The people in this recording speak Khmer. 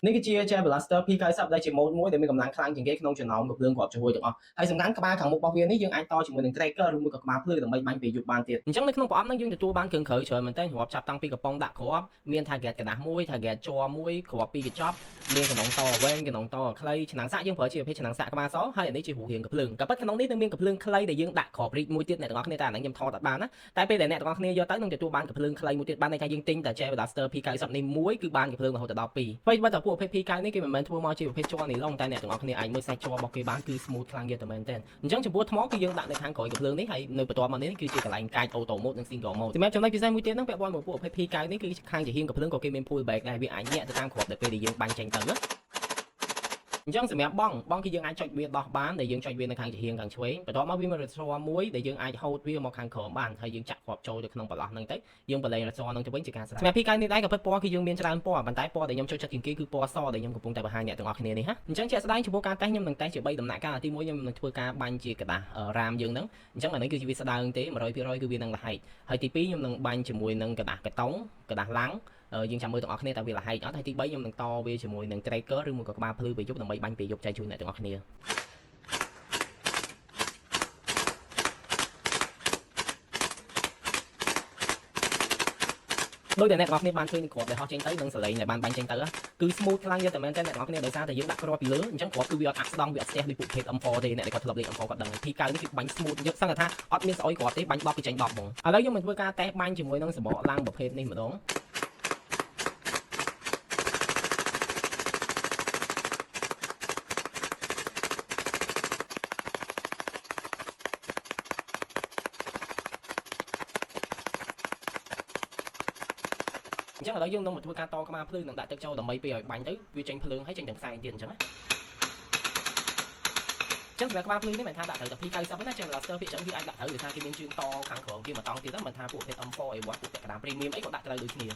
នេះគឺជា Jam Blaster P90 ដែលជា mode មួយដែលមានកម្លាំងខ្លាំងជាងគេក្នុងចំណោមកំភ្លើងគ្រប់ជាមួយទាំងអស់ហើយសំខាន់ក្បាលខាងមុខរបស់វានេះយើងអាចតជាមួយនឹង tracker ឬមួយក៏ក្បាលភ្លឺដើម្បីបាញ់ពេលយប់បានទៀតអញ្ចឹងនៅក្នុងប្រអប់ហ្នឹងយើងទទួលបានគ្រឿងក្រៅច្រើនមែនទែនរាប់ចាប់តាំងពីកំប៉ុងដាក់គ្រាប់មាន target กระดาษមួយ target ជ័រមួយគ្រាប់ពីរកញ្ចប់មានកណ្ដុងតវែងកណ្ដុងតខ្លីឆ្នាំងសាក់យើងប្រើជាប្រភេទឆ្នាំងសាក់ក្បាលសហើយអានេះជារូបរាងកំភ្លើងក៏ប៉ុន្តែក្នុងនេះនឹងមានកំភ្លើងខ្លីដែលយើងដាក់គ្រាប់រីកមួយទៀតអ្នកទាំងអស់គ្នាតែអាហ្នឹងខ្ញុំថតអត់បានណាតែពេលដែលអ្នកទាំងអស់គ្នាយកទៅនឹងទទួលបានកំភ្លើងខ្លីមួយទៀតបានន័យថាយើងទិញតែ Jam Blaster P90 នេះមួយគឺបានកំភ្លើងរហូតដល់2ហើយបើតែពួកប្រភេទ P90 នេះគេមិនមែនធ្វើមកជាប្រភេទជ័រនីឡុងតែអ្នកទាំងអស់គ្នាអាចមើលសាច់ជ័ររបស់គេបានគឺ smooth ខ្លាំងទៀតតែមែនទែនអញ្ចឹងចំពោះថ្មគឺយើងដាក់នៅខាងក្រោយកំភ្លើងនេះហើយនៅបន្ទាប់មកនេះគឺជាកន្លែងកាច auto mode និង single mode សម្រាប់ចំណុចពិសេសមួយទៀតហ្នឹងពាក់ព័ន្ធមកពួកប្រភេទ P90 នេះគឺខាងជាហៀងកំភ្លើងក៏គេមាន pull back ដែរវាអាចញាក់ទៅតាមគ្រាប់ដែលពេលដែលយើងបាញ់ចេញទៅណាអញ្ចឹងសម្រាប់បងគឺយើងអាចចុចវាដោះបានដែលយើងចុចវានៅខាងជាហៀងខាងឆ្វេងបន្ទាប់មកវាមាន restore មួយដែលយើងអាចហូតវាមកខាងក្រោមបានហើយយើងចាក់គ្រាប់ចូលទៅក្នុងប្រឡោះហ្នឹងទៅយើងបលែង restore ហ្នឹងទៅវិញជាការស្រេចសម្រាប់ P90 នេះដែរក៏ពិតពណ៌គឺយើងមានច្រើនពណ៌ប៉ុន្តែពណ៌ដែលខ្ញុំចូលចិត្តជាងគេគឺពណ៌សដែលខ្ញុំកំពុងតែបង្ហាញអ្នកទាំងអស់គ្នានេះហាអញ្ចឹងជាក់ស្ដែងចំពោះការតេស្តខ្ញុំនឹងតេស្តជា3ដំណាក់កាលទី1ខ្ញុំនឹងធ្វើការបាញ់ជាกระดาษ RAM យើងហ្នឹងអញ្ចឹងអានេះគឺជាវាស្ដើងទេ 100% គឺវានឹងលហែកហើយទី2ខ្ញុំនឹងបាញ់ជាមួយនឹងกระดาษកាតុងกระดาษឡាំងយើងចាំមើលទាំងអស់គ្នាតើវាលហែកអត់ហើយទី3ខ្ញុំនឹងតវាជាមួយនឹង tracker ឬមួយក៏ក្បាលភ្លឺពេលយប់ដើម្បីបាញ់ពេលយប់ចែកជូនអ្នកទាំងអស់គ្នាដោយដែលអ្នកទាំងអស់គ្នាបានឃើញគ្រាប់ដែលហោះចេញទៅនឹងសលេងដែលបានបាញ់ចេញទៅគឺ smooth ខ្លាំងយកតែមែនតើអ្នកទាំងអស់គ្នាដោយសារតែយើងដាក់គ្រាប់ពីលើអញ្ចឹងគ្រាប់គឺវាអត់អាក់ស្ដង់វាអត់ស្ទះដូចពួកភេទ M4 ទេអ្នកដែលគាត់ធ្លាប់លេង M4 គាត់ដឹង P90 នេះគឺបាញ់ smooth យកសឹងថាអត់មានស្អុយគ្រាប់ទេបាញ់10គឺចេញ10ហ្មងឥឡូវយើងមកធ្វើការតេស្តបាញ់ជាមួយនឹងសបកឡាំងប្រភេទនេះម្ដងអញ្ចឹងឥឡូវយើងនឹងមកធ្វើការតក្បាលភ្លើងនឹងដាក់ទឹកចូលដើម្បីពេលឲ្យបាញ់ទៅវាចេញភ្លើងហើយចេញទាំងផ្សែងទៀតអញ្ចឹងណាចឹងសម្រាប់ក្បាលភ្លើងនេះមិនថាដាក់ត្រូវតែ P90 ណាចឹង Blaster ភាគច្រើនវាអាចដាក់ត្រូវដោយសារគេមានជើងតខាងក្រោមគេមកតង់ទៀតហ្នឹងមិនថាពួក M4 អីវត្តពួកកណ្ដាល Premium អីក៏ដាក់ត្រូវដូចគ្នា